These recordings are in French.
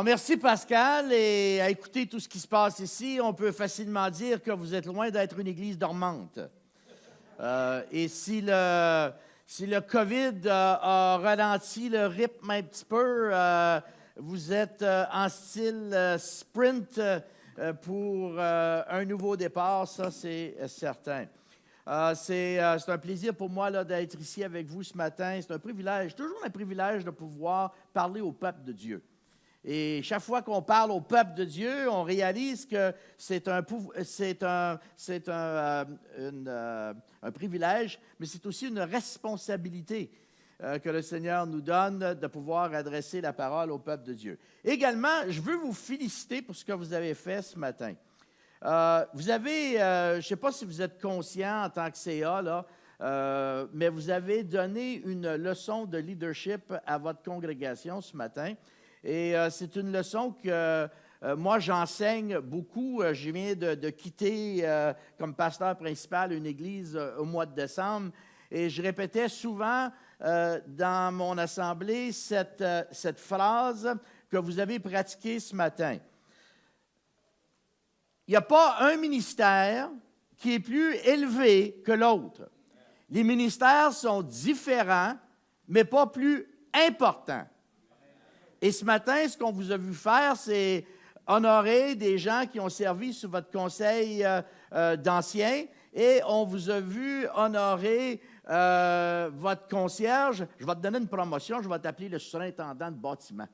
Alors, merci Pascal. Et à écouter tout ce qui se passe ici, on peut facilement dire que vous êtes loin d'être une église dormante. Et si le COVID a ralenti le rythme un petit peu, vous êtes en style sprint pour un nouveau départ, ça c'est certain. C'est un plaisir pour moi là, d'être ici avec vous ce matin. C'est un privilège, toujours un privilège de pouvoir parler au peuple de Dieu. Et chaque fois qu'on parle au peuple de Dieu, on réalise que c'est un privilège, mais c'est aussi une responsabilité que le Seigneur nous donne de pouvoir adresser la parole au peuple de Dieu. Également, je veux vous féliciter pour ce que vous avez fait ce matin. Vous avez, je ne sais pas si vous êtes conscient en tant que CA, là, mais vous avez donné une leçon de leadership à votre congrégation ce matin. Et c'est une leçon que moi, j'enseigne beaucoup. Je viens de quitter comme pasteur principal une église au mois de décembre. Et je répétais souvent dans mon assemblée cette phrase que vous avez pratiquée ce matin. Il n'y a pas un ministère qui est plus élevé que l'autre. Les ministères sont différents, mais pas plus importants. Et ce matin, ce qu'on vous a vu faire, c'est honorer des gens qui ont servi sous votre conseil d'anciens et on vous a vu honorer votre concierge. Je vais te donner une promotion, je vais t'appeler le surintendant de bâtiment.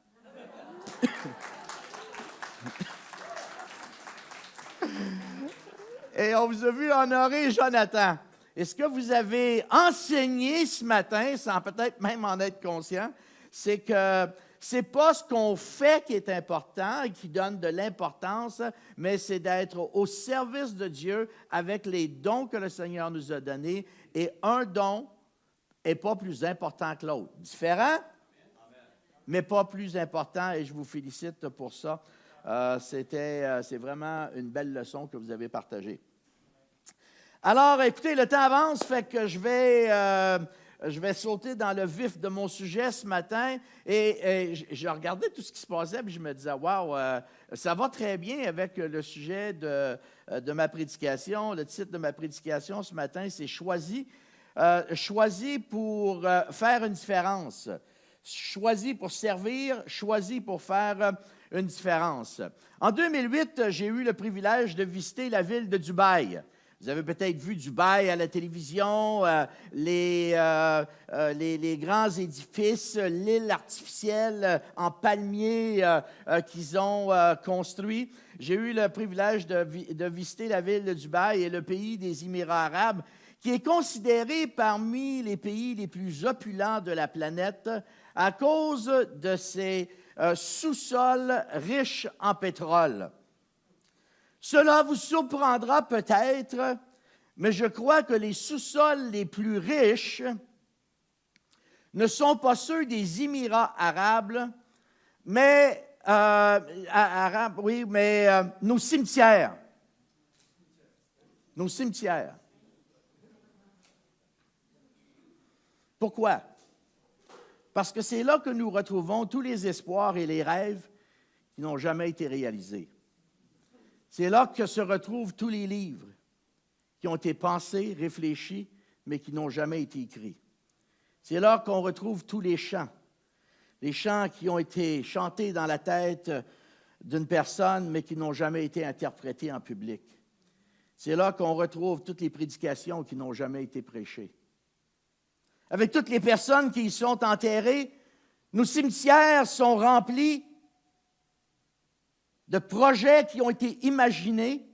Et on vous a vu honorer Jonathan. Et ce que vous avez enseigné ce matin, sans peut-être même en être conscient, c'est que c'est pas ce qu'on fait qui est important et qui donne de l'importance, mais c'est d'être au service de Dieu avec les dons que le Seigneur nous a donnés. Et un don n'est pas plus important que l'autre. Différent, mais pas plus important. Et je vous félicite pour ça. C'est vraiment une belle leçon que vous avez partagée. Alors, écoutez, le temps avance, fait que je vais sauter dans le vif de mon sujet ce matin. Et je regardais tout ce qui se passait, puis je me disais, waouh, ça va très bien avec le sujet de ma prédication. Le titre de ma prédication ce matin, c'est Choisi pour faire une différence. Choisi pour servir, choisi pour faire une différence. En 2008, j'ai eu le privilège de visiter la ville de Dubaï. Vous avez peut-être vu Dubaï à la télévision, les grands édifices, l'île artificielle en palmier qu'ils ont construit. J'ai eu le privilège de visiter la ville de Dubaï et le pays des Émirats arabes, qui est considéré parmi les pays les plus opulents de la planète à cause de ses sous-sols riches en pétrole. Cela vous surprendra peut-être, mais je crois que les sous-sols les plus riches ne sont pas ceux des Émirats arabes, mais nos cimetières. Nos cimetières. Pourquoi? Parce que c'est là que nous retrouvons tous les espoirs et les rêves qui n'ont jamais été réalisés. C'est là que se retrouvent tous les livres qui ont été pensés, réfléchis, mais qui n'ont jamais été écrits. C'est là qu'on retrouve tous les chants qui ont été chantés dans la tête d'une personne, mais qui n'ont jamais été interprétés en public. C'est là qu'on retrouve toutes les prédications qui n'ont jamais été prêchées. Avec toutes les personnes qui y sont enterrées, nos cimetières sont remplis de projets qui ont été imaginés,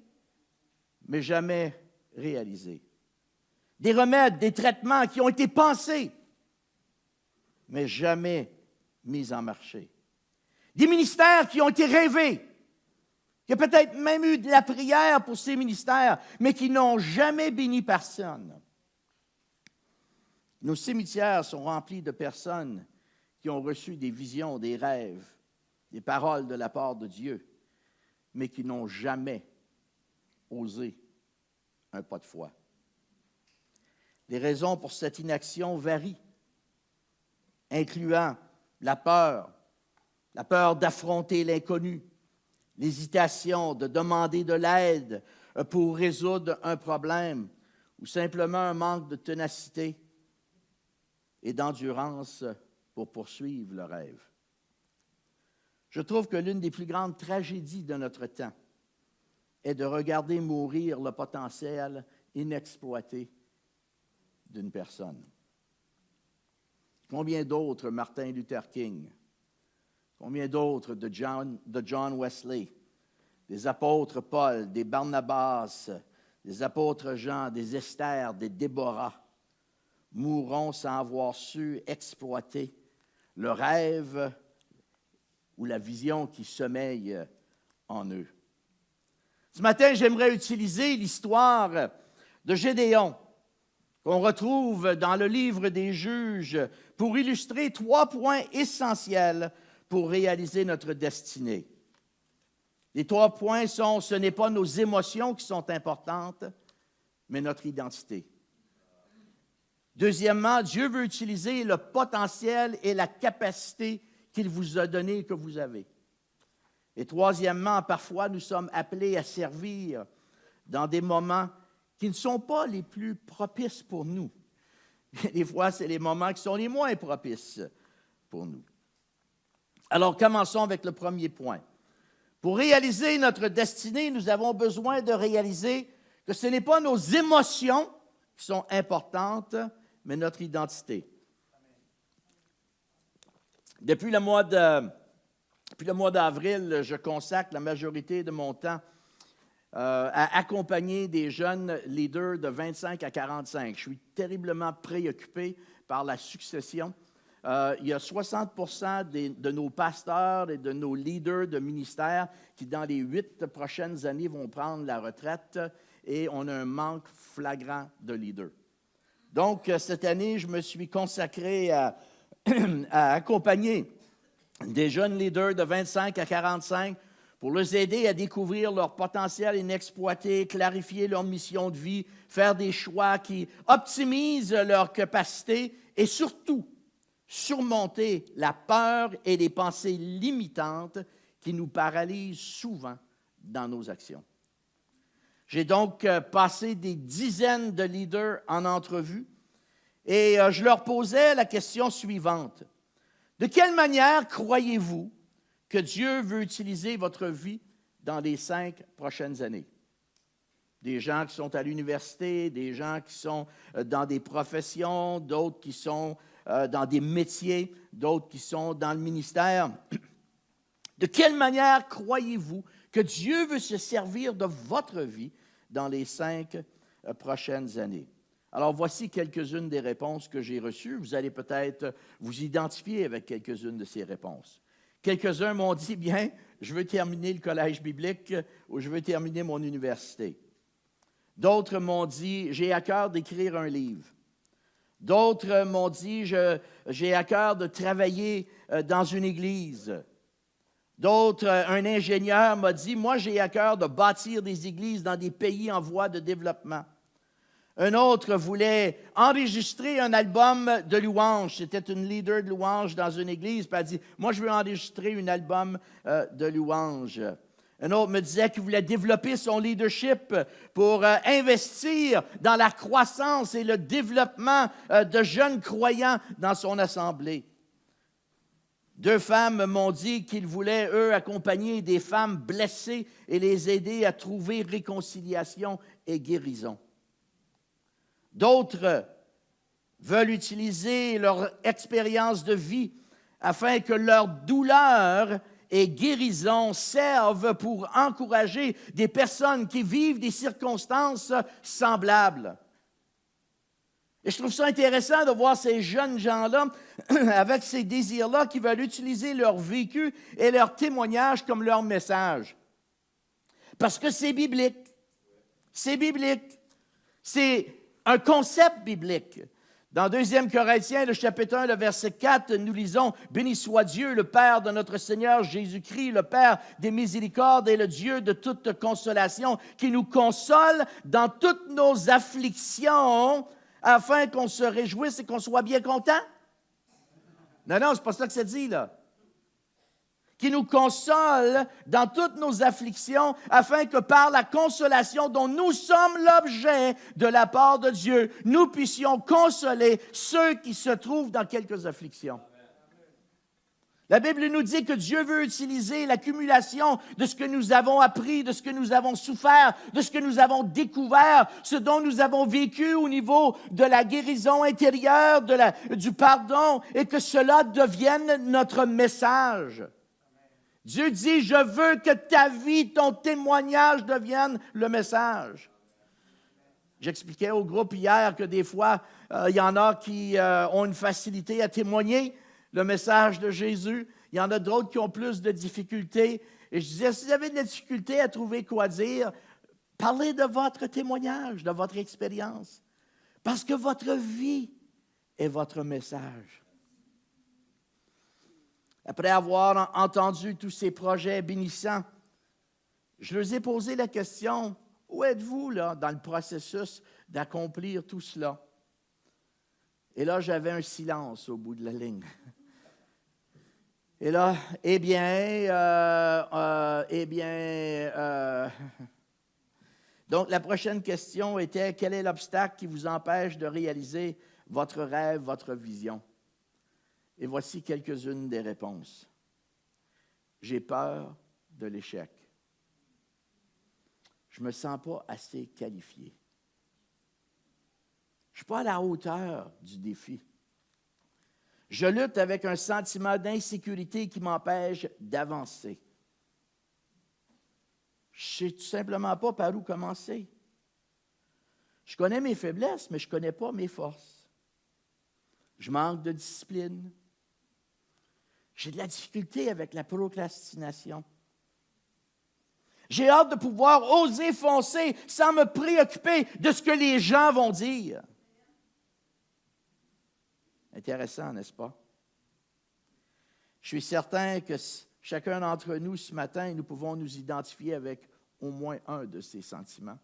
mais jamais réalisés. Des remèdes, des traitements qui ont été pensés, mais jamais mis en marché. Des ministères qui ont été rêvés, qui ont peut-être même eu de la prière pour ces ministères, mais qui n'ont jamais béni personne. Nos cimetières sont remplis de personnes qui ont reçu des visions, des rêves, des paroles de la part de Dieu, mais qui n'ont jamais osé un pas de foi. Les raisons pour cette inaction varient, incluant la peur, la peur d'affronter l'inconnu, l'hésitation de demander de l'aide pour résoudre un problème ou simplement un manque de ténacité et d'endurance pour poursuivre le rêve. Je trouve que l'une des plus grandes tragédies de notre temps est de regarder mourir le potentiel inexploité d'une personne. Combien d'autres, Martin Luther King, combien d'autres de John Wesley, des apôtres Paul, des Barnabas, des apôtres Jean, des Esther, des Déborah, mourront sans avoir su exploiter le rêve ou la vision qui sommeille en eux. Ce matin, j'aimerais utiliser l'histoire de Gédéon, qu'on retrouve dans le livre des Juges, pour illustrer 3 points essentiels pour réaliser notre destinée. Les 3 points sont, ce n'est pas nos émotions qui sont importantes, mais notre identité. Deuxièmement, Dieu veut utiliser le potentiel et la capacité qu'il vous a donné et que vous avez. Et troisièmement, parfois, nous sommes appelés à servir dans des moments qui ne sont pas les plus propices pour nous. Des fois, c'est les moments qui sont les moins propices pour nous. Alors, commençons avec le premier point. Pour réaliser notre destinée, nous avons besoin de réaliser que ce n'est pas nos émotions qui sont importantes, mais notre identité. Depuis le mois d'avril, je consacre la majorité de mon temps à accompagner des jeunes leaders de 25 à 45. Je suis terriblement préoccupé par la succession. Il y a 60% de nos pasteurs et de nos leaders de ministère qui, dans les 8 prochaines années, vont prendre la retraite et on a un manque flagrant de leaders. Donc, cette année, je me suis consacré à accompagner des jeunes leaders de 25 à 45 pour les aider à découvrir leur potentiel inexploité, clarifier leur mission de vie, faire des choix qui optimisent leurs capacités et surtout surmonter la peur et les pensées limitantes qui nous paralysent souvent dans nos actions. J'ai donc passé des dizaines de leaders en entrevue et je leur posais la question suivante. De quelle manière croyez-vous que Dieu veut utiliser votre vie dans les 5 prochaines années? Des gens qui sont à l'université, des gens qui sont dans des professions, d'autres qui sont dans des métiers, d'autres qui sont dans le ministère. De quelle manière croyez-vous que Dieu veut se servir de votre vie dans les 5 prochaines années? Alors, voici quelques-unes des réponses que j'ai reçues. Vous allez peut-être vous identifier avec quelques-unes de ces réponses. Quelques-uns m'ont dit, bien, je veux terminer le collège biblique ou je veux terminer mon université. D'autres m'ont dit, j'ai à cœur d'écrire un livre. D'autres m'ont dit, j'ai à cœur de travailler dans une église. D'autres, un ingénieur m'a dit, moi, j'ai à cœur de bâtir des églises dans des pays en voie de développement. Un autre voulait enregistrer un album de louange. C'était une leader de louange dans une église. Puis elle a dit, moi, je veux enregistrer un album de louange. Un autre me disait qu'il voulait développer son leadership pour investir dans la croissance et le développement de jeunes croyants dans son assemblée. 2 femmes m'ont dit qu'ils voulaient, eux, accompagner des femmes blessées et les aider à trouver réconciliation et guérison. D'autres veulent utiliser leur expérience de vie afin que leur douleur et guérison servent pour encourager des personnes qui vivent des circonstances semblables. Et je trouve ça intéressant de voir ces jeunes gens-là, avec ces désirs-là, qui veulent utiliser leur vécu et leur témoignage comme leur message. Parce que c'est biblique. C'est biblique. C'est un concept biblique. Dans 2 Corinthiens, le chapitre 1, le verset 4, nous lisons « Béni soit Dieu, le Père de notre Seigneur Jésus-Christ, le Père des miséricordes et le Dieu de toute consolation, qui nous console dans toutes nos afflictions, afin qu'on se réjouisse et qu'on soit bien content. » Non, c'est pas ça que ça dit, là. qui nous console dans toutes nos afflictions, afin que par la consolation dont nous sommes l'objet de la part de Dieu, nous puissions consoler ceux qui se trouvent dans quelques afflictions. La Bible nous dit que Dieu veut utiliser l'accumulation de ce que nous avons appris, de ce que nous avons souffert, de ce que nous avons découvert, ce dont nous avons vécu au niveau de la guérison intérieure, du pardon, et que cela devienne notre message. Dieu dit, je veux que ta vie, ton témoignage devienne le message. J'expliquais au groupe hier que des fois, il y en a qui ont une facilité à témoigner le message de Jésus. Il y en a d'autres qui ont plus de difficultés. Et je disais, si vous avez de la difficulté à trouver quoi dire, parlez de votre témoignage, de votre expérience. Parce que votre vie est votre message. Après avoir entendu tous ces projets bénissants, je leur ai posé la question, où êtes-vous là dans le processus d'accomplir tout cela? Et là, j'avais un silence au bout de la ligne. Et là, Donc, la prochaine question était, quel est l'obstacle qui vous empêche de réaliser votre rêve, votre vision? Et voici quelques-unes des réponses. J'ai peur de l'échec. Je ne me sens pas assez qualifié. Je ne suis pas à la hauteur du défi. Je lutte avec un sentiment d'insécurité qui m'empêche d'avancer. Je ne sais tout simplement pas par où commencer. Je connais mes faiblesses, mais je ne connais pas mes forces. Je manque de discipline. J'ai de la difficulté avec la procrastination. J'ai hâte de pouvoir oser foncer sans me préoccuper de ce que les gens vont dire. Intéressant, n'est-ce pas? Je suis certain que chacun d'entre nous, ce matin, nous pouvons nous identifier avec au moins un de ces sentiments.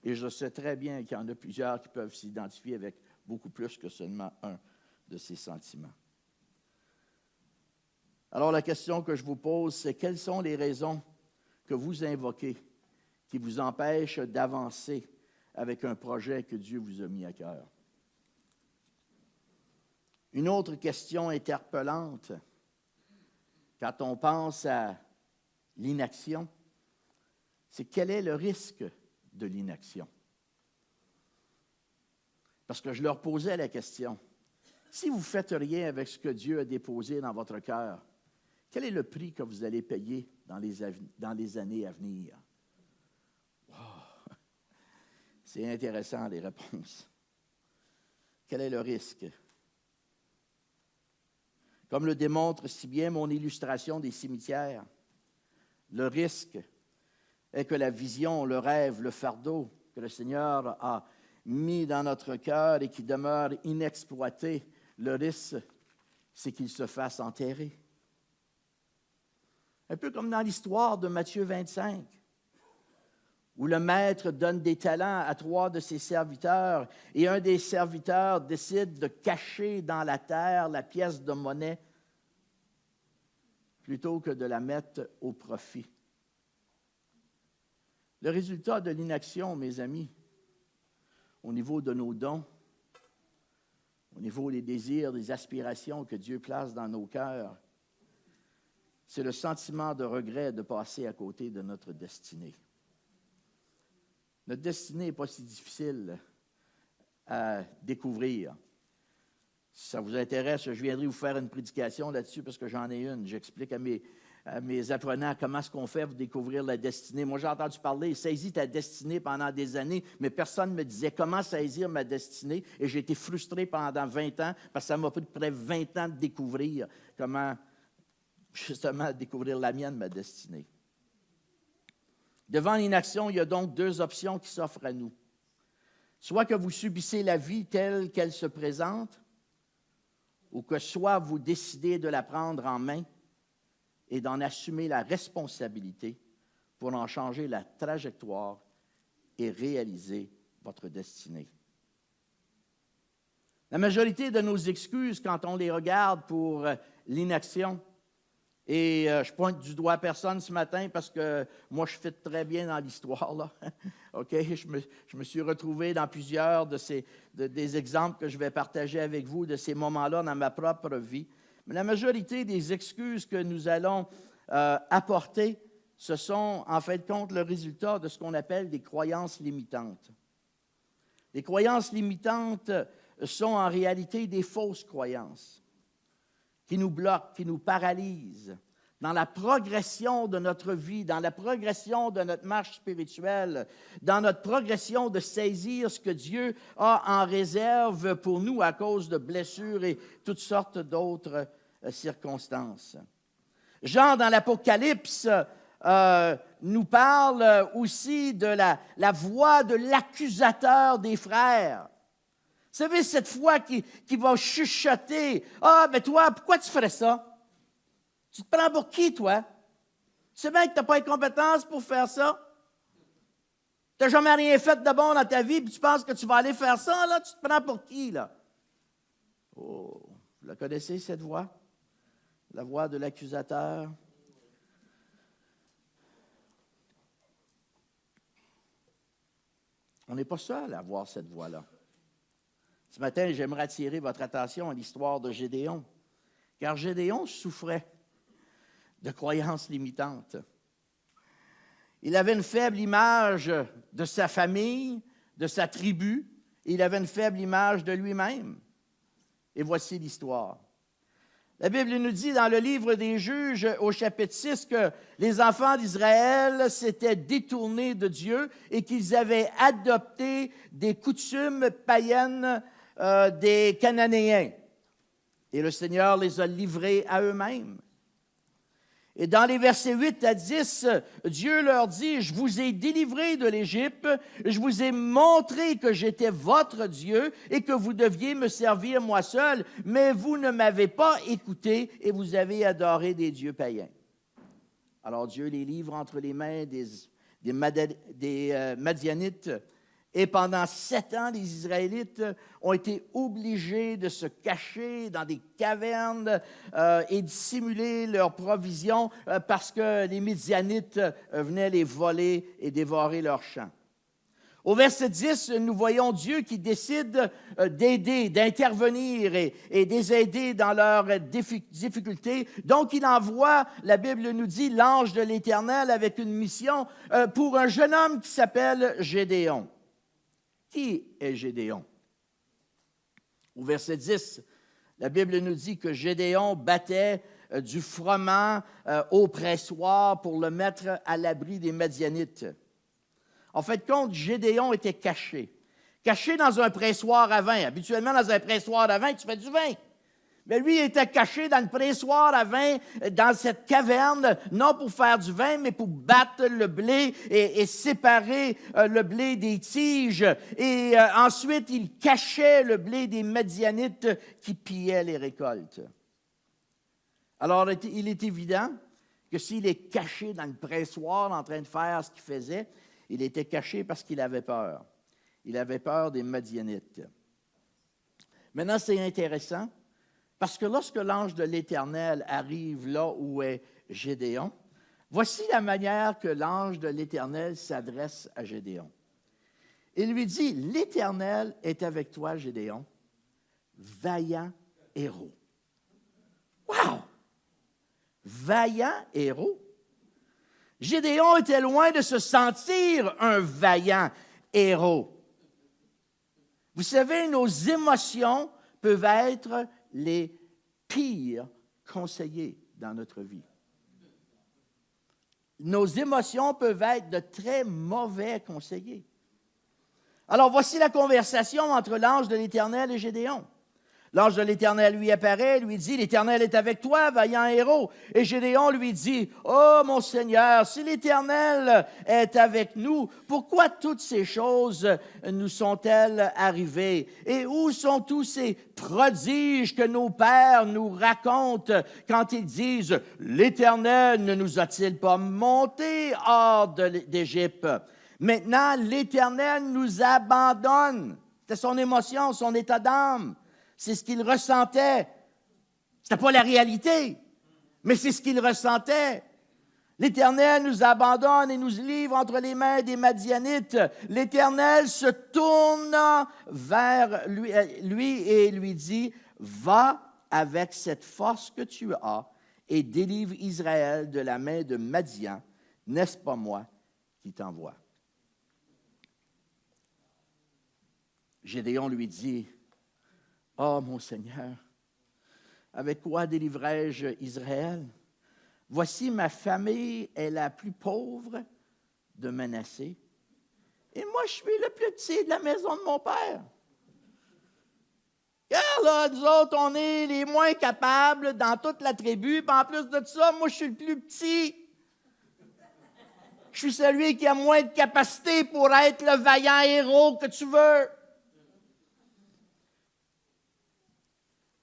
Et je sais très bien qu'il y en a plusieurs qui peuvent s'identifier avec beaucoup plus que seulement un de ces sentiments. Alors, la question que je vous pose, c'est quelles sont les raisons que vous invoquez qui vous empêchent d'avancer avec un projet que Dieu vous a mis à cœur? Une autre question interpellante, quand on pense à l'inaction, c'est quel est le risque de l'inaction? Parce que je leur posais la question, si vous ne faites rien avec ce que Dieu a déposé dans votre cœur, quel est le prix que vous allez payer dans les années à venir? Wow. C'est intéressant, les réponses. Quel est le risque? Comme le démontre si bien mon illustration des cimetières, le risque est que la vision, le rêve, le fardeau que le Seigneur a mis dans notre cœur et qui demeure inexploité, le risque, c'est qu'il se fasse enterrer. Un peu comme dans l'histoire de Matthieu 25, où le maître donne des talents à 3 de ses serviteurs et un des serviteurs décide de cacher dans la terre la pièce de monnaie plutôt que de la mettre au profit. Le résultat de l'inaction, mes amis, au niveau de nos dons, au niveau des désirs, des aspirations que Dieu place dans nos cœurs, c'est le sentiment de regret de passer à côté de notre destinée. Notre destinée n'est pas si difficile à découvrir. Si ça vous intéresse, je viendrai vous faire une prédication là-dessus parce que j'en ai une. J'explique à mes apprenants comment est-ce qu'on fait pour découvrir la destinée. Moi, j'ai entendu parler, saisis ta destinée pendant des années, mais personne ne me disait comment saisir ma destinée. Et j'ai été frustré pendant 20 ans parce que ça m'a pris près de 20 ans de découvrir comment, justement, découvrir la mienne, ma destinée. Devant l'inaction, il y a donc 2 options qui s'offrent à nous. Soit que vous subissez la vie telle qu'elle se présente, ou que soit vous décidez de la prendre en main et d'en assumer la responsabilité pour en changer la trajectoire et réaliser votre destinée. La majorité de nos excuses, quand on les regarde pour l'inaction, Et je pointe du doigt à personne ce matin parce que moi, je fit très bien dans l'histoire, là. OK? Je me suis retrouvé dans plusieurs des exemples que je vais partager avec vous de ces moments-là dans ma propre vie. Mais la majorité des excuses que nous allons apporter, ce sont en fin de compte le résultat de ce qu'on appelle des croyances limitantes. Les croyances limitantes sont en réalité des fausses croyances qui nous bloquent, qui nous paralysent dans la progression de notre vie, dans la progression de notre marche spirituelle, dans notre progression de saisir ce que Dieu a en réserve pour nous à cause de blessures et toutes sortes d'autres circonstances. Jean, dans l'Apocalypse, nous parle aussi de la voix de l'accusateur des frères. Vous savez, cette voix qui va chuchoter. « Ah, mais toi, pourquoi tu ferais ça? Tu te prends pour qui, toi? Tu sais bien que tu n'as pas les compétences pour faire ça? Tu n'as jamais rien fait de bon dans ta vie, puis tu penses que tu vas aller faire ça, là? Tu te prends pour qui, là? » Oh, vous la connaissez, cette voix? La voix de l'accusateur. On n'est pas seul à avoir cette voix-là. Ce matin, j'aimerais attirer votre attention à l'histoire de Gédéon, car Gédéon souffrait de croyances limitantes. Il avait une faible image de sa famille, de sa tribu, et il avait une faible image de lui-même. Et voici l'histoire. La Bible nous dit dans le livre des Juges, au chapitre 6, que les enfants d'Israël s'étaient détournés de Dieu et qu'ils avaient adopté des coutumes païennes des Cananéens. Et le Seigneur les a livrés à eux-mêmes. Et dans les versets 8 à 10, Dieu leur dit, « Je vous ai délivrés de l'Égypte, je vous ai montré que j'étais votre Dieu et que vous deviez me servir moi seul, mais vous ne m'avez pas écouté et vous avez adoré des dieux païens. » Alors Dieu les livre entre les mains des Madianites. Et pendant 7 ans, les Israélites ont été obligés de se cacher dans des cavernes et dissimuler leurs provisions parce que les Midianites venaient les voler et dévorer leurs champs. Au verset 10, nous voyons Dieu qui décide d'aider, d'intervenir et les aider dans leurs difficultés. Donc, il envoie, la Bible nous dit, l'ange de l'Éternel avec une mission pour un jeune homme qui s'appelle Gédéon. Qui est Gédéon? Au verset 10, la Bible nous dit que Gédéon battait du froment au pressoir pour le mettre à l'abri des Madianites. En fait, compte, Gédéon était caché dans un pressoir à vin. Habituellement, dans un pressoir à vin, tu fais du vin. Mais lui, il était caché dans le pressoir à vin, dans cette caverne, non pour faire du vin, mais pour battre le blé et séparer le blé des tiges. Et ensuite, il cachait le blé des Madianites qui pillaient les récoltes. Alors, il est évident que s'il est caché dans le pressoir en train de faire ce qu'il faisait, il était caché parce qu'il avait peur. Il avait peur des Madianites. Maintenant, c'est intéressant. Parce que lorsque l'ange de l'Éternel arrive là où est Gédéon, voici la manière que l'ange de l'Éternel s'adresse à Gédéon. Il lui dit, « L'Éternel est avec toi, Gédéon, vaillant héros. » Wow! Vaillant héros. Gédéon était loin de se sentir un vaillant héros. Vous savez, nos émotions peuvent être les pires conseillers dans notre vie. Nos émotions peuvent être de très mauvais conseillers. Alors, voici la conversation entre l'ange de l'Éternel et Gédéon. L'ange de l'Éternel lui apparaît, lui dit, « L'Éternel est avec toi, vaillant héros. » Et Gédéon lui dit, « Oh, mon Seigneur, si l'Éternel est avec nous, pourquoi toutes ces choses nous sont-elles arrivées? Et où sont tous ces prodiges que nos pères nous racontent quand ils disent, « L'Éternel ne nous a-t-il pas montés hors d'Égypte? Maintenant, l'Éternel nous abandonne. » C'était son émotion, son état d'âme. C'est ce qu'il ressentait. Ce n'était pas la réalité. Mais c'est ce qu'il ressentait. L'Éternel nous abandonne et nous livre entre les mains des Madianites. L'Éternel se tourne vers lui et lui dit, « Va avec cette force que tu as et délivre Israël de la main de Madian. N'est-ce pas moi qui t'envoie? » Gédéon lui dit, « Oh, mon Seigneur, avec quoi délivrai-je Israël? Voici, ma famille est la plus pauvre de Manassé, et moi, je suis le plus petit de la maison de mon père. Car là, nous autres, on est les moins capables dans toute la tribu, puis en plus de ça, moi, je suis le plus petit. Je suis celui qui a moins de capacité pour être le vaillant héros que tu veux. »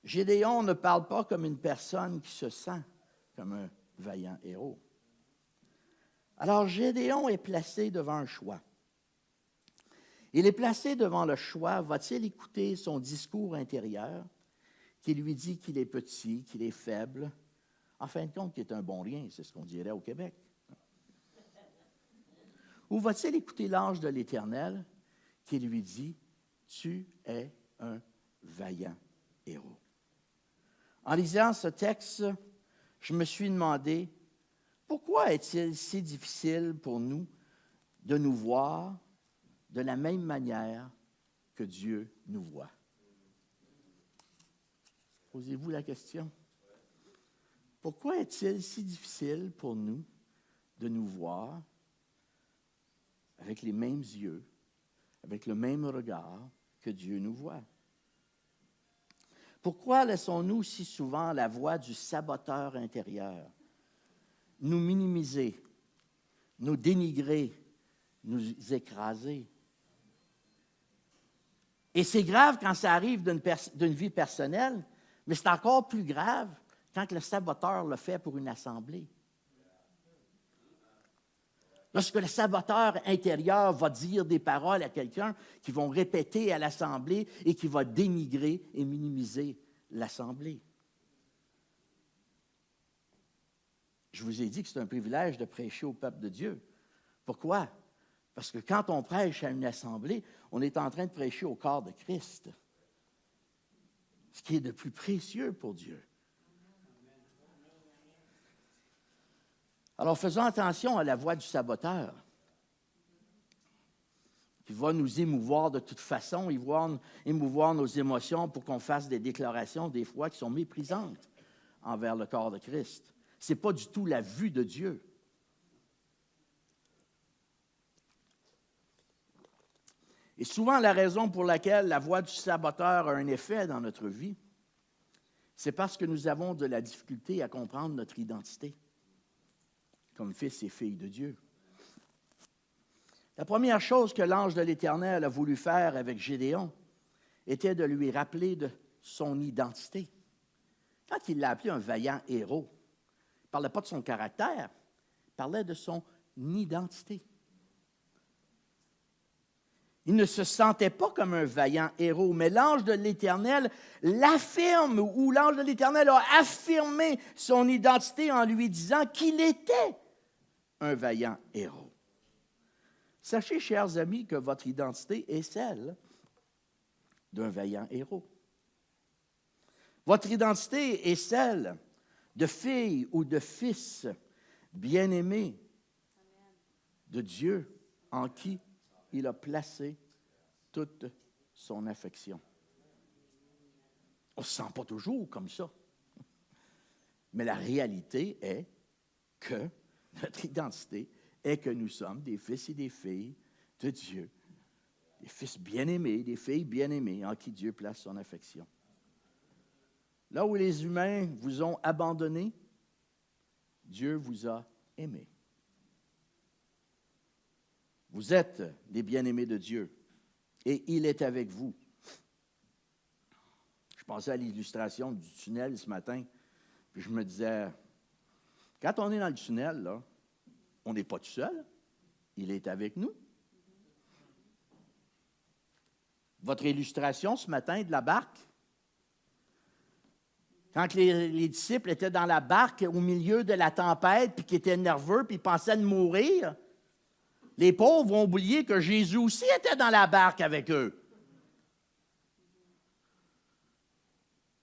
Gédéon ne parle pas comme une personne qui se sent comme un vaillant héros. Alors, Gédéon est placé devant un choix. Il est placé devant le choix, va-t-il écouter son discours intérieur qui lui dit qu'il est petit, qu'il est faible, en fin de compte, qu'il est un bon rien, c'est ce qu'on dirait au Québec. Ou va-t-il écouter l'ange de l'Éternel qui lui dit, « Tu es un vaillant héros. » En lisant ce texte, je me suis demandé, pourquoi est-il si difficile pour nous de nous voir de la même manière que Dieu nous voit? Posez-vous la question. Pourquoi est-il si difficile pour nous de nous voir avec les mêmes yeux, avec le même regard que Dieu nous voit? Pourquoi laissons-nous si souvent la voix du saboteur intérieur nous minimiser, nous dénigrer, nous écraser? Et c'est grave quand ça arrive d'une vie personnelle, mais c'est encore plus grave quand le saboteur le fait pour une assemblée. Lorsque le saboteur intérieur va dire des paroles à quelqu'un qui vont répéter à l'assemblée et qui va dénigrer et minimiser l'assemblée. Je vous ai dit que c'est un privilège de prêcher au peuple de Dieu. Pourquoi? Parce que quand on prêche à une assemblée, on est en train de prêcher au corps de Christ, ce qui est de plus précieux pour Dieu. Alors, faisons attention à la voix du saboteur, qui va nous émouvoir de toute façon, émouvoir nos émotions pour qu'on fasse des déclarations, des fois, qui sont méprisantes envers le corps de Christ. Ce n'est pas du tout la vue de Dieu. Et souvent, la raison pour laquelle la voix du saboteur a un effet dans notre vie, c'est parce que nous avons de la difficulté à comprendre notre identité comme fils et filles de Dieu. La première chose que l'ange de l'Éternel a voulu faire avec Gédéon était de lui rappeler de son identité. Quand il l'a appelé un vaillant héros, il ne parlait pas de son caractère, il parlait de son identité. Il ne se sentait pas comme un vaillant héros, mais l'ange de l'Éternel l'affirme, ou l'ange de l'Éternel a affirmé son identité en lui disant qu'il était un vaillant héros. Sachez, chers amis, que votre identité est celle d'un vaillant héros. Votre identité est celle de fille ou de fils bien-aimé de Dieu en qui il a placé toute son affection. On ne se sent pas toujours comme ça. Mais la réalité est que notre identité est que nous sommes des fils et des filles de Dieu, des fils bien-aimés, des filles bien-aimées en qui Dieu place son affection. Là où les humains vous ont abandonné, Dieu vous a aimé. Vous êtes des bien-aimés de Dieu et il est avec vous. Je pensais à l'illustration du tunnel ce matin, puis je me disais, quand on est dans le tunnel, là, on n'est pas tout seul, il est avec nous. Votre illustration ce matin de la barque, Quand les disciples étaient dans la barque au milieu de la tempête, puis qu'ils étaient nerveux, puis ils pensaient de mourir, les pauvres ont oublié que Jésus aussi était dans la barque avec eux.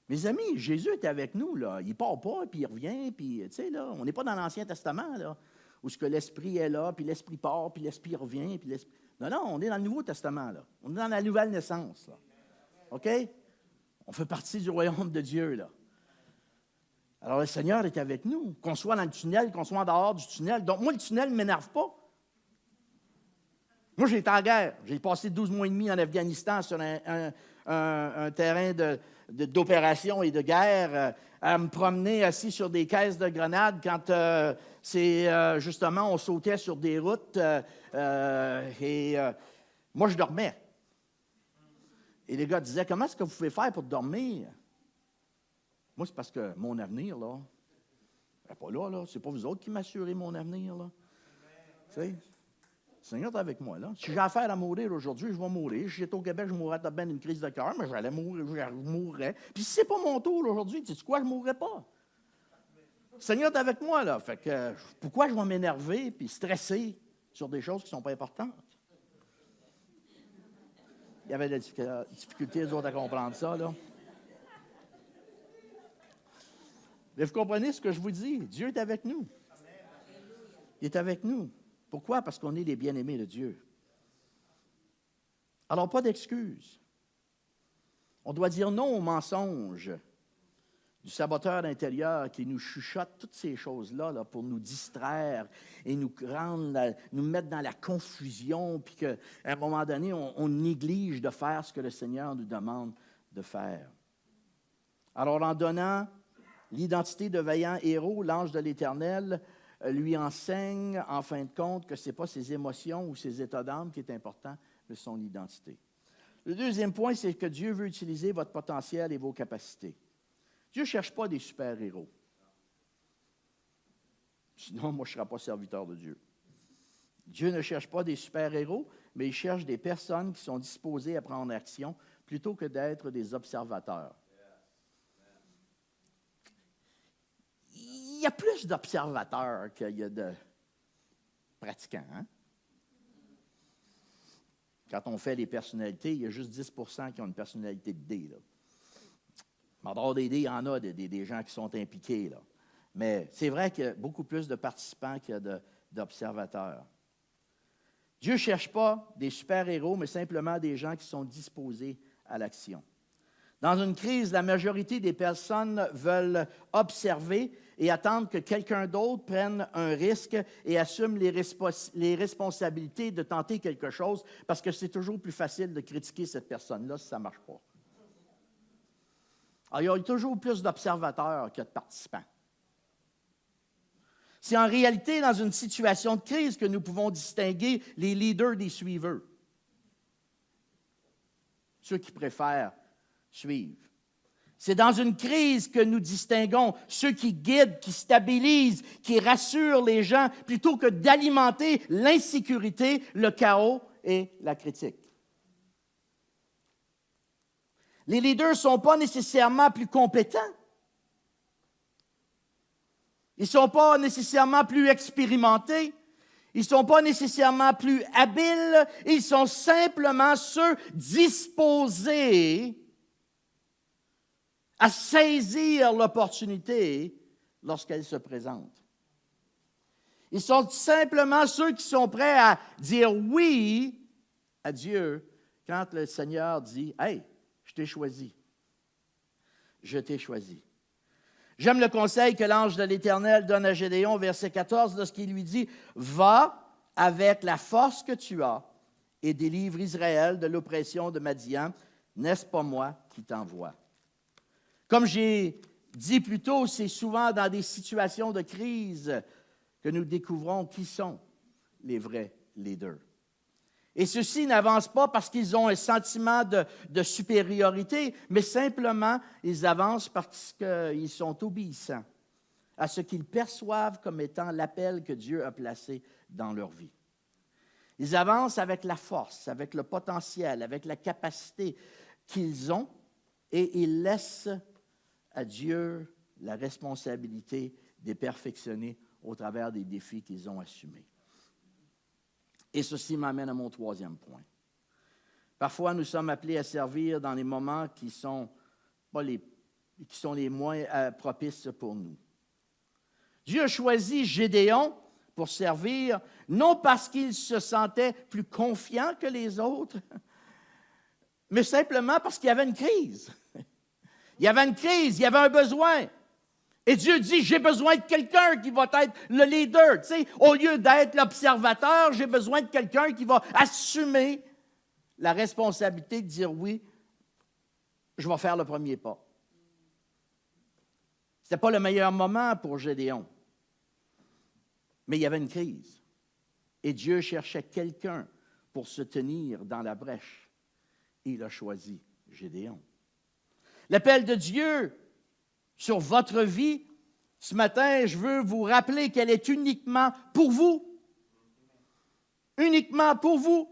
Mes amis, Jésus est avec nous, là. Il ne part pas, puis il revient, puis, tu sais, là, on n'est pas dans l'Ancien Testament, là, où ce que l'Esprit est là, puis l'Esprit part, puis l'Esprit revient, puis l'Esprit... Non, on est dans le Nouveau Testament, là. On est dans la nouvelle naissance, là. OK? On fait partie du royaume de Dieu, là. Alors, le Seigneur est avec nous, qu'on soit dans le tunnel, qu'on soit en dehors du tunnel. Donc, moi, le tunnel ne m'énerve pas. Moi, j'ai été en guerre. J'ai passé 12 mois et demi en Afghanistan sur un terrain d'opération et de guerre, à me promener assis sur des caisses de grenades quand justement, on sautait sur des routes moi, je dormais. Et les gars disaient, comment est-ce que vous pouvez faire pour dormir? Moi, c'est parce que mon avenir, là, n'est pas là. C'est pas vous autres qui m'assurez mon avenir, là. Tu sais? Le Seigneur est avec moi, là. Si j'ai affaire à mourir aujourd'hui, je vais mourir. Si j'étais au Québec, je mourrais de bien d'une crise de cœur, mais j'allais mourir, je mourrais. Puis si c'est pas mon tour aujourd'hui, tu sais quoi, je ne mourrais pas. Le Seigneur est avec moi, là. Fait que pourquoi je vais m'énerver puis stresser sur des choses qui ne sont pas importantes? Il y avait des difficultés, les autres, à comprendre ça, là. Mais vous comprenez ce que je vous dis? Dieu est avec nous. Il est avec nous. Pourquoi? Parce qu'on est les bien-aimés de Dieu. Alors, pas d'excuses. On doit dire non au mensonge du saboteur intérieur qui nous chuchote toutes ces choses-là là, pour nous distraire et nous mettre dans la confusion, puis qu'à un moment donné, on néglige de faire ce que le Seigneur nous demande de faire. Alors, en donnant l'identité de vaillant héros, l'ange de l'Éternel lui enseigne, en fin de compte, que ce n'est pas ses émotions ou ses états d'âme qui est important, mais son identité. Le deuxième point, c'est que Dieu veut utiliser votre potentiel et vos capacités. Dieu ne cherche pas des super-héros. Sinon, moi, je ne serais pas serviteur de Dieu. Dieu ne cherche pas des super-héros, mais il cherche des personnes qui sont disposées à prendre action plutôt que d'être des observateurs. Il y a plus d'observateurs qu'il y a de pratiquants. Hein? Quand on fait les personnalités, il y a juste 10 % qui ont une personnalité de D. Là. En dehors des D, il y en a des gens qui sont impliqués. Là. Mais c'est vrai qu'il y a beaucoup plus de participants qu'il y a d'observateurs. Dieu ne cherche pas des super-héros, mais simplement des gens qui sont disposés à l'action. Dans une crise, la majorité des personnes veulent observer et attendre que quelqu'un d'autre prenne un risque et assume les responsabilités de tenter quelque chose, parce que c'est toujours plus facile de critiquer cette personne-là si ça ne marche pas. Alors, il y a toujours plus d'observateurs que de participants. C'est en réalité dans une situation de crise que nous pouvons distinguer les leaders des suiveurs. Ceux qui préfèrent suivre. C'est dans une crise que nous distinguons ceux qui guident, qui stabilisent, qui rassurent les gens, plutôt que d'alimenter l'insécurité, le chaos et la critique. Les leaders ne sont pas nécessairement plus compétents. Ils ne sont pas nécessairement plus expérimentés. Ils ne sont pas nécessairement plus habiles. Ils sont simplement ceux disposés à saisir l'opportunité lorsqu'elle se présente. Ils sont simplement ceux qui sont prêts à dire oui à Dieu quand le Seigneur dit « Hey, je t'ai choisi. Je t'ai choisi. » J'aime le conseil que l'ange de l'Éternel donne à Gédéon, verset 14, lorsqu'il lui dit « Va avec la force que tu as et délivre Israël de l'oppression de Madian. N'est-ce pas moi qui t'envoie? » Comme j'ai dit plus tôt, c'est souvent dans des situations de crise que nous découvrons qui sont les vrais leaders. Et ceux-ci n'avancent pas parce qu'ils ont un sentiment de supériorité, mais simplement, ils avancent parce qu'ils sont obéissants à ce qu'ils perçoivent comme étant l'appel que Dieu a placé dans leur vie. Ils avancent avec la force, avec le potentiel, avec la capacité qu'ils ont, et ils laissent à Dieu la responsabilité de les perfectionner au travers des défis qu'ils ont assumés. Et ceci m'amène à mon troisième point. Parfois, nous sommes appelés à servir dans les moments qui sont les moins propices pour nous. Dieu a choisi Gédéon pour servir, non parce qu'il se sentait plus confiant que les autres, mais simplement parce qu'il y avait une crise. Il y avait une crise, il y avait un besoin. Et Dieu dit, j'ai besoin de quelqu'un qui va être le leader. Tu sais, au lieu d'être l'observateur, j'ai besoin de quelqu'un qui va assumer la responsabilité de dire oui, je vais faire le premier pas. Ce n'était pas le meilleur moment pour Gédéon. Mais il y avait une crise. Et Dieu cherchait quelqu'un pour se tenir dans la brèche. Et il a choisi Gédéon. L'appel de Dieu sur votre vie, ce matin, je veux vous rappeler qu'elle est uniquement pour vous. Uniquement pour vous.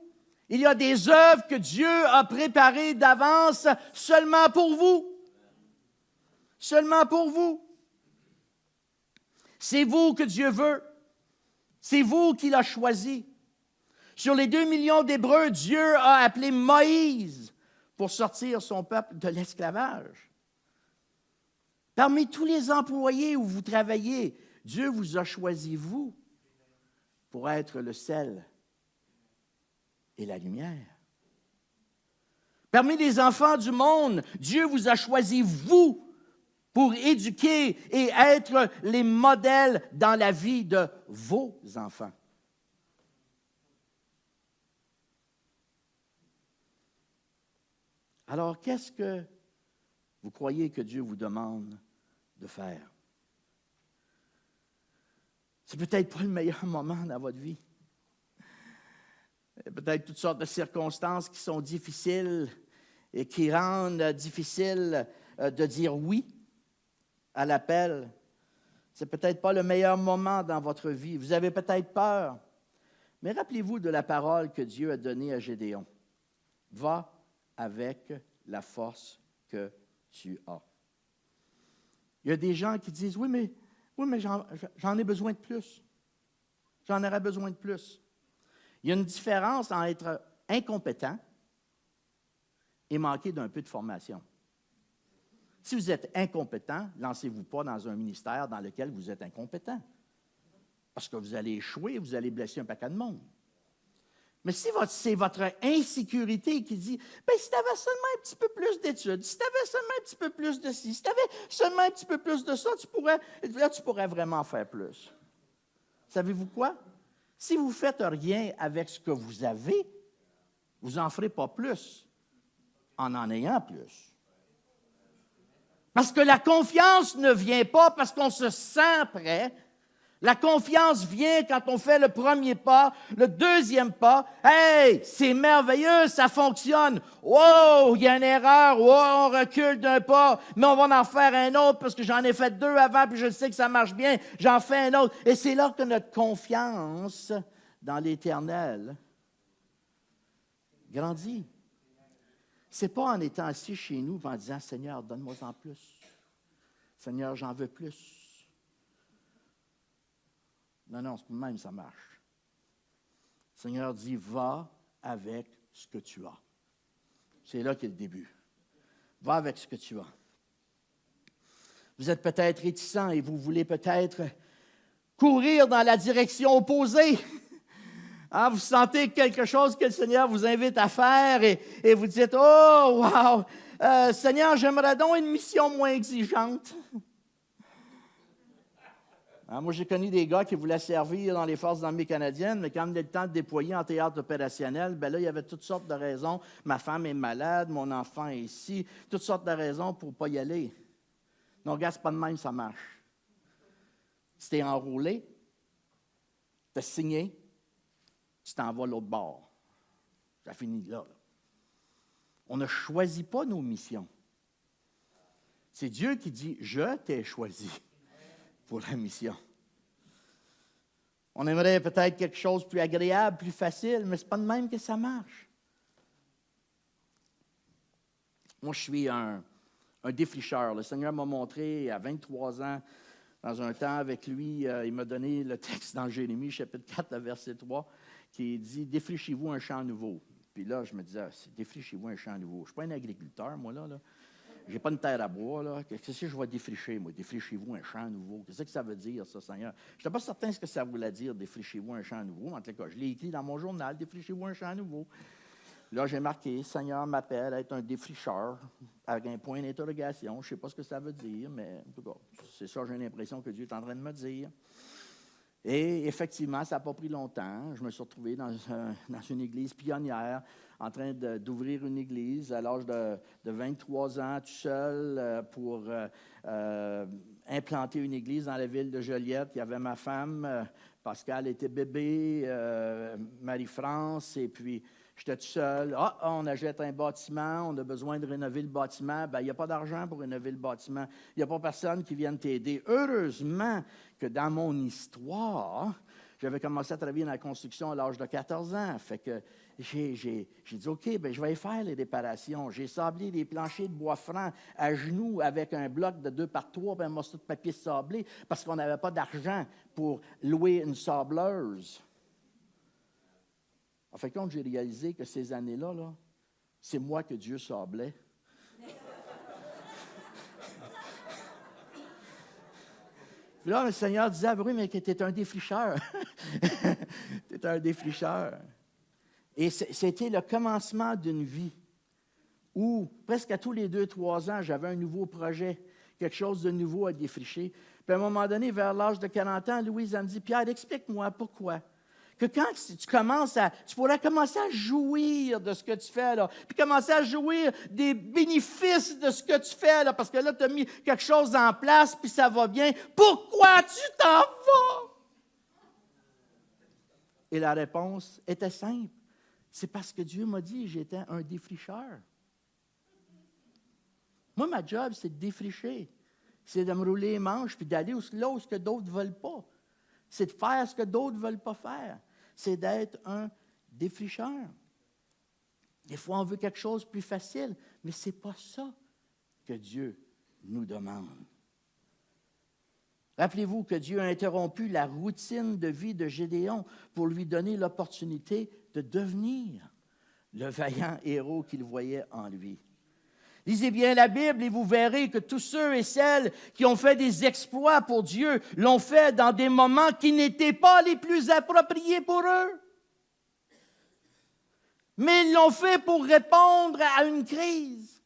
Il y a des œuvres que Dieu a préparées d'avance seulement pour vous. Seulement pour vous. C'est vous que Dieu veut. C'est vous qui l'a choisi. Sur les 2 millions d'Hébreux, Dieu a appelé Moïse pour sortir son peuple de l'esclavage. Parmi tous les employés où vous travaillez, Dieu vous a choisi, vous, pour être le sel et la lumière. Parmi les enfants du monde, Dieu vous a choisi, vous, pour éduquer et être les modèles dans la vie de vos enfants. Alors, qu'est-ce que vous croyez que Dieu vous demande de faire? C'est peut-être pas le meilleur moment dans votre vie. Il y a peut-être toutes sortes de circonstances qui sont difficiles et qui rendent difficile de dire oui à l'appel. C'est peut-être pas le meilleur moment dans votre vie. Vous avez peut-être peur. Mais rappelez-vous de la parole que Dieu a donnée à Gédéon. Va avec la force que tu as. Il y a des gens qui disent, oui, mais j'en ai besoin de plus. J'en aurais besoin de plus. Il y a une différence entre être incompétent et manquer d'un peu de formation. Si vous êtes incompétent, lancez-vous pas dans un ministère dans lequel vous êtes incompétent. Parce que vous allez échouer, vous allez blesser un paquet de monde. Mais si c'est votre insécurité qui dit, bien, si tu avais seulement un petit peu plus d'études, si tu avais seulement un petit peu plus de ci, si tu avais seulement un petit peu plus de ça, tu pourrais vraiment faire plus. Savez-vous quoi? Si vous ne faites rien avec ce que vous avez, vous n'en ferez pas plus en ayant plus. Parce que la confiance ne vient pas parce qu'on se sent prêt. La confiance vient quand on fait le premier pas, le deuxième pas. Hey, c'est merveilleux, ça fonctionne. Wow, il y a une erreur. Wow, on recule d'un pas, mais on va en faire un autre parce que j'en ai fait 2 avant puis je sais que ça marche bien. J'en fais un autre. Et c'est là que notre confiance dans l'Éternel grandit. C'est pas en étant assis chez nous et en disant, Seigneur, donne-moi en plus. Seigneur, j'en veux plus. Non, c'est même ça marche. Le Seigneur dit, va avec ce que tu as. C'est là qu'est le début. Va avec ce que tu as. Vous êtes peut-être réticent et vous voulez peut-être courir dans la direction opposée. Hein, vous sentez quelque chose que le Seigneur vous invite à faire et vous dites, oh, wow, Seigneur, j'aimerais donc une mission moins exigeante. Hein, moi, j'ai connu des gars qui voulaient servir dans les forces armées canadiennes, mais quand il venait le temps de déployer en théâtre opérationnel, bien là, il y avait toutes sortes de raisons. Ma femme est malade, mon enfant est ici, toutes sortes de raisons pour ne pas y aller. Non, regarde, c'est pas de même, ça marche. Si tu es enrôlé, tu as signé, tu t'en vas l'autre bord. Ça finit là. On ne choisit pas nos missions. C'est Dieu qui dit, je t'ai choisi pour la mission. On aimerait peut-être quelque chose de plus agréable, plus facile, mais ce n'est pas de même que ça marche. Moi, je suis un un défricheur. Le Seigneur m'a montré à 23 ans, dans un temps avec lui, il m'a donné le texte dans Jérémie, chapitre 4, verset 3, qui dit « Défrichez-vous un champ nouveau ». Puis là, je me disais « Défrichez-vous un champ nouveau ». Je ne suis pas un agriculteur, moi, là. Je n'ai pas une terre à bois, là. Qu'est-ce que je vais défricher, moi? Défrichez-vous un champ nouveau. Qu'est-ce que ça veut dire, ça, Seigneur? Je n'étais pas certain ce que ça voulait dire, défrichez-vous un champ nouveau. En tout cas, je l'ai écrit dans mon journal, défrichez-vous un champ nouveau. Là, j'ai marqué, Seigneur m'appelle à être un défricheur, avec un point d'interrogation. Je ne sais pas ce que ça veut dire, mais en tout cas, c'est ça, j'ai l'impression que Dieu est en train de me dire. Et effectivement, ça n'a pas pris longtemps. Je me suis retrouvé dans une église pionnière, en train d'ouvrir une église à l'âge de 23 ans, tout seul, pour implanter une église dans la ville de Joliette. Il y avait ma femme, Pascal était bébé, Marie-France, et puis j'étais tout seul. On achète un bâtiment, on a besoin de rénover le bâtiment. Bien, il n'y a pas d'argent pour rénover le bâtiment. Il n'y a pas personne qui vienne t'aider. Heureusement que dans mon histoire, j'avais commencé à travailler dans la construction à l'âge de 14 ans. Fait que j'ai dit, OK, bien, je vais faire les réparations. J'ai sablé les planchers de bois franc à genoux avec un bloc de 2 par 3 et un morceau de papier sablé parce qu'on n'avait pas d'argent pour louer une sableuse. En fait, quand j'ai réalisé que ces années-là, là, c'est moi que Dieu sablait. Puis là, le Seigneur disait, oui, mais tu es un défricheur. Tu es un défricheur. Et c'était le commencement d'une vie où, presque à tous les 2-3 ans, j'avais un nouveau projet, quelque chose de nouveau à défricher. Puis à un moment donné, vers l'âge de 40 ans, Louise, elle me dit, Pierre, explique-moi pourquoi. Que quand tu pourrais commencer à jouir de ce que tu fais, là, puis commencer à jouir des bénéfices de ce que tu fais, là, parce que là, tu as mis quelque chose en place, puis ça va bien. Pourquoi tu t'en vas? Et la réponse était simple. C'est parce que Dieu m'a dit que j'étais un défricheur. Moi, ma job, c'est de défricher. C'est de me rouler les manches, puis d'aller là où d'autres ne veulent pas. C'est de faire ce que d'autres ne veulent pas faire. C'est d'être un défricheur. Des fois, on veut quelque chose de plus facile, mais ce n'est pas ça que Dieu nous demande. Rappelez-vous que Dieu a interrompu la routine de vie de Gédéon pour lui donner l'opportunité de devenir le vaillant héros qu'il voyait en lui. Lisez bien la Bible et vous verrez que tous ceux et celles qui ont fait des exploits pour Dieu l'ont fait dans des moments qui n'étaient pas les plus appropriés pour eux. Mais ils l'ont fait pour répondre à une crise,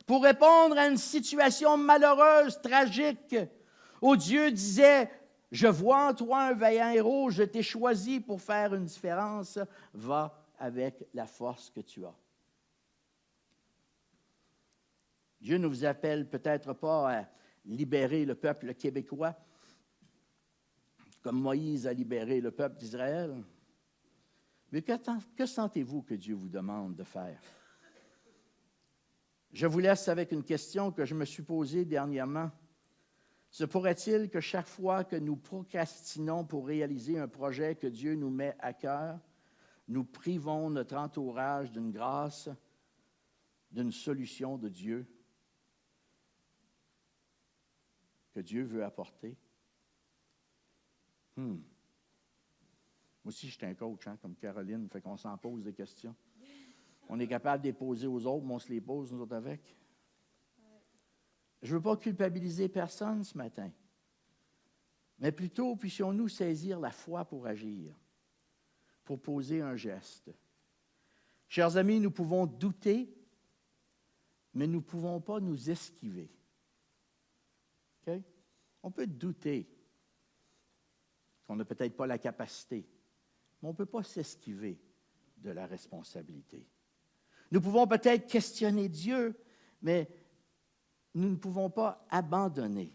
pour répondre à une situation malheureuse, tragique, où Dieu disait, « Je vois en toi un vaillant héros, je t'ai choisi pour faire une différence, va avec la force que tu as. » Dieu ne vous appelle peut-être pas à libérer le peuple québécois, comme Moïse a libéré le peuple d'Israël. Mais que sentez-vous que Dieu vous demande de faire? Je vous laisse avec une question que je me suis posée dernièrement. Se pourrait-il que chaque fois que nous procrastinons pour réaliser un projet que Dieu nous met à cœur, nous privons notre entourage d'une grâce, d'une solution de Dieu que Dieu veut apporter? Moi aussi, je suis un coach, comme Caroline, fait qu'on s'en pose des questions. On est capable de les poser aux autres, mais on se les pose, nous autres, avec. Je ne veux pas culpabiliser personne ce matin, mais plutôt puissions-nous saisir la foi pour agir, pour poser un geste. Chers amis, nous pouvons douter, mais nous ne pouvons pas nous esquiver. Okay? On peut douter qu'on n'a peut-être pas la capacité, mais on ne peut pas s'esquiver de la responsabilité. Nous pouvons peut-être questionner Dieu, mais nous ne pouvons pas abandonner.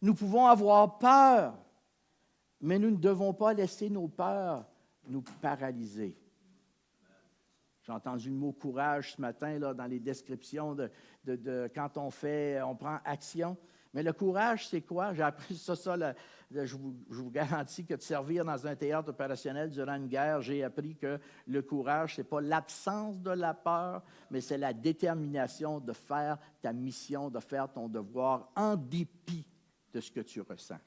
Nous pouvons avoir peur, mais nous ne devons pas laisser nos peurs nous paralyser. J'ai entendu le mot courage ce matin là, dans les descriptions de quand on prend action. Mais le courage, c'est quoi? J'ai appris je vous garantis que de servir dans un théâtre opérationnel durant une guerre, j'ai appris que le courage, ce n'est pas l'absence de la peur, mais c'est la détermination de faire ta mission, de faire ton devoir en dépit de ce que tu ressens.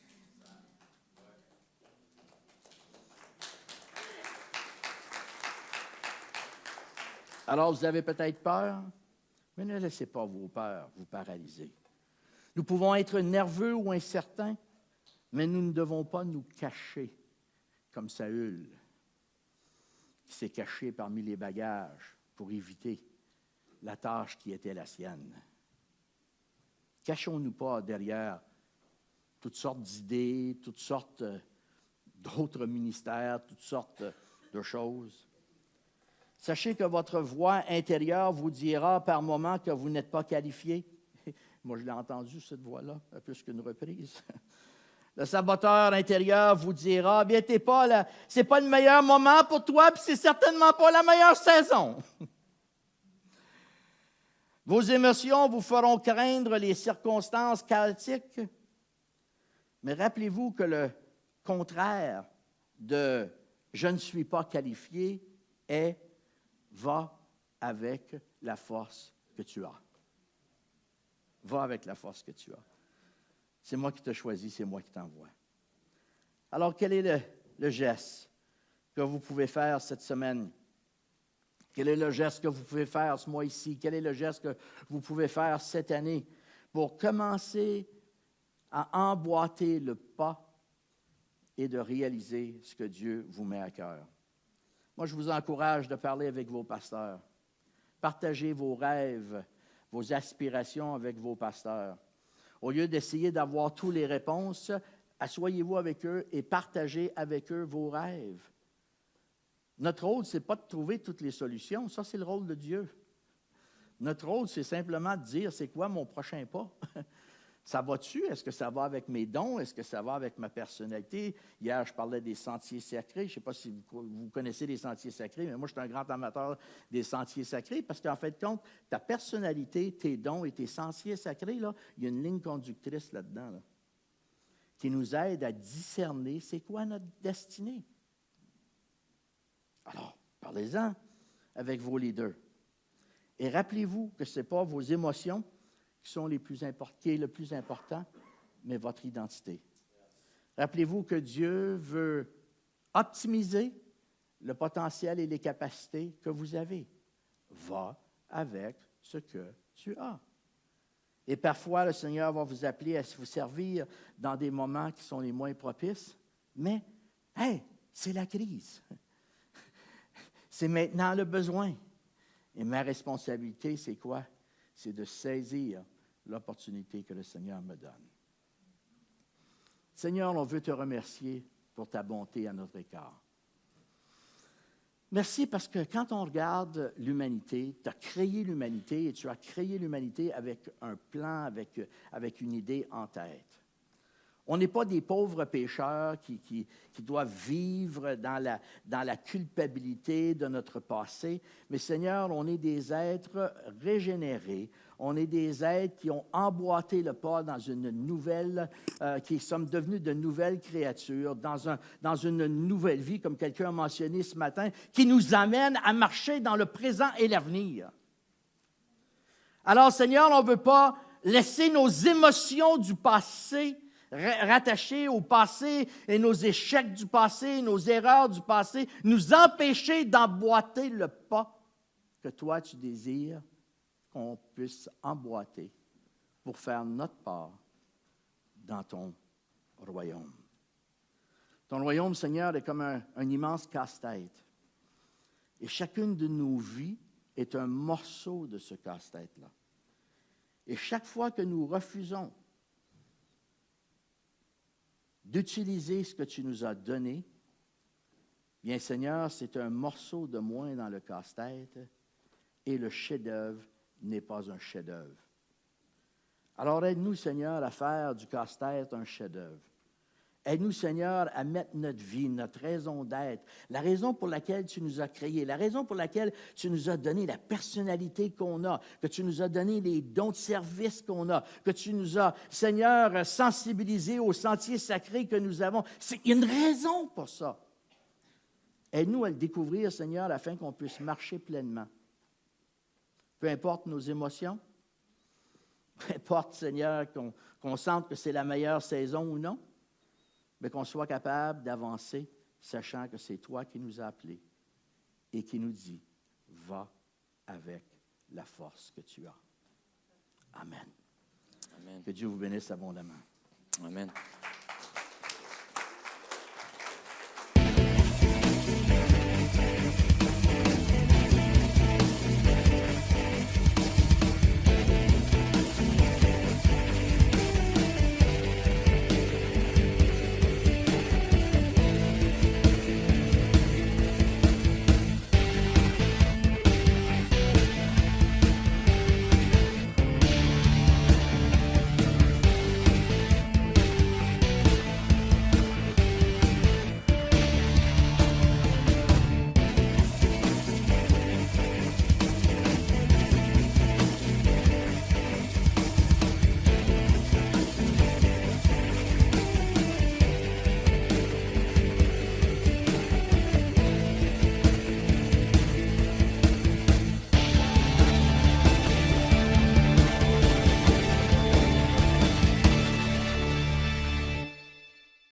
Alors, vous avez peut-être peur, mais ne laissez pas vos peurs vous paralyser. Nous pouvons être nerveux ou incertains, mais nous ne devons pas nous cacher comme Saül, qui s'est caché parmi les bagages pour éviter la tâche qui était la sienne. Cachons-nous pas derrière toutes sortes d'idées, toutes sortes d'autres ministères, toutes sortes de choses. Sachez que votre voix intérieure vous dira par moments que vous n'êtes pas qualifié. Moi, je l'ai entendu, cette voix-là, à plus qu'une reprise. Le saboteur intérieur vous dira, bien, c'est pas le meilleur moment pour toi, puis c'est certainement pas la meilleure saison. Vos émotions vous feront craindre les circonstances chaotiques. Mais rappelez-vous que le contraire de « je ne suis pas qualifié » est « va avec la force que tu as ». Va avec la force que tu as. C'est moi qui t'ai choisi, c'est moi qui t'envoie. Alors, quel est le geste que vous pouvez faire cette semaine? Quel est le geste que vous pouvez faire ce mois-ci? Quel est le geste que vous pouvez faire cette année pour commencer à emboîter le pas et de réaliser ce que Dieu vous met à cœur? Moi, je vous encourage de parler avec vos pasteurs. Partagez vos rêves, vos aspirations avec vos pasteurs. Au lieu d'essayer d'avoir toutes les réponses, asseyez-vous avec eux et partagez avec eux vos rêves. Notre rôle, ce n'est pas de trouver toutes les solutions. Ça, c'est le rôle de Dieu. Notre rôle, c'est simplement de dire, c'est quoi mon prochain pas? Ça va-tu? Est-ce que ça va avec mes dons? Est-ce que ça va avec ma personnalité? Hier, je parlais des sentiers sacrés. Je ne sais pas si vous connaissez les sentiers sacrés, mais moi, je suis un grand amateur des sentiers sacrés parce qu'en fait, compte, ta personnalité, tes dons et tes sentiers sacrés, là, il y a une ligne conductrice là-dedans là, qui nous aide à discerner c'est quoi notre destinée. Alors, parlez-en avec vos leaders. Et rappelez-vous que ce n'est pas vos émotions qui est le plus important, mais votre identité. Rappelez-vous que Dieu veut optimiser le potentiel et les capacités que vous avez. Va avec ce que tu as. Et parfois, le Seigneur va vous appeler à vous servir dans des moments qui sont les moins propices, mais, hey, c'est la crise. C'est maintenant le besoin. Et ma responsabilité, c'est quoi? C'est de saisir l'opportunité que le Seigneur me donne. Seigneur, on veut te remercier pour ta bonté à notre égard. Merci parce que quand on regarde l'humanité, tu as créé l'humanité et tu as créé l'humanité avec un plan, avec une idée en tête. On n'est pas des pauvres pécheurs qui doivent vivre dans la culpabilité de notre passé, mais Seigneur, on est des êtres régénérés. On est des êtres qui ont emboîté le pas dans une nouvelle, qui sommes devenus de nouvelles créatures, dans une nouvelle vie, comme quelqu'un a mentionné ce matin, qui nous amène à marcher dans le présent et l'avenir. Alors, Seigneur, on ne veut pas laisser nos émotions du passé rattachés au passé et nos échecs du passé, nos erreurs du passé, nous empêcher d'emboîter le pas que toi tu désires qu'on puisse emboîter pour faire notre part dans ton royaume. Ton royaume, Seigneur, est comme un immense casse-tête. Et chacune de nos vies est un morceau de ce casse-tête-là. Et chaque fois que nous refusons d'utiliser ce que tu nous as donné, bien Seigneur, c'est un morceau de moins dans le casse-tête et le chef-d'œuvre n'est pas un chef-d'œuvre. Alors aide-nous, Seigneur, à faire du casse-tête un chef-d'œuvre. Aide-nous, Seigneur, à mettre notre vie, notre raison d'être, la raison pour laquelle tu nous as créés, la raison pour laquelle tu nous as donné la personnalité qu'on a, que tu nous as donné les dons de service qu'on a, que tu nous as, Seigneur, sensibilisés au sentier sacré que nous avons. Il y a une raison pour ça. Aide-nous à le découvrir, Seigneur, afin qu'on puisse marcher pleinement. Peu importe nos émotions, peu importe, Seigneur, qu'on sente que c'est la meilleure saison ou non, mais qu'on soit capable d'avancer, sachant que c'est toi qui nous as appelés et qui nous dit, va avec la force que tu as. Amen. Amen. Que Dieu vous bénisse abondamment. Amen.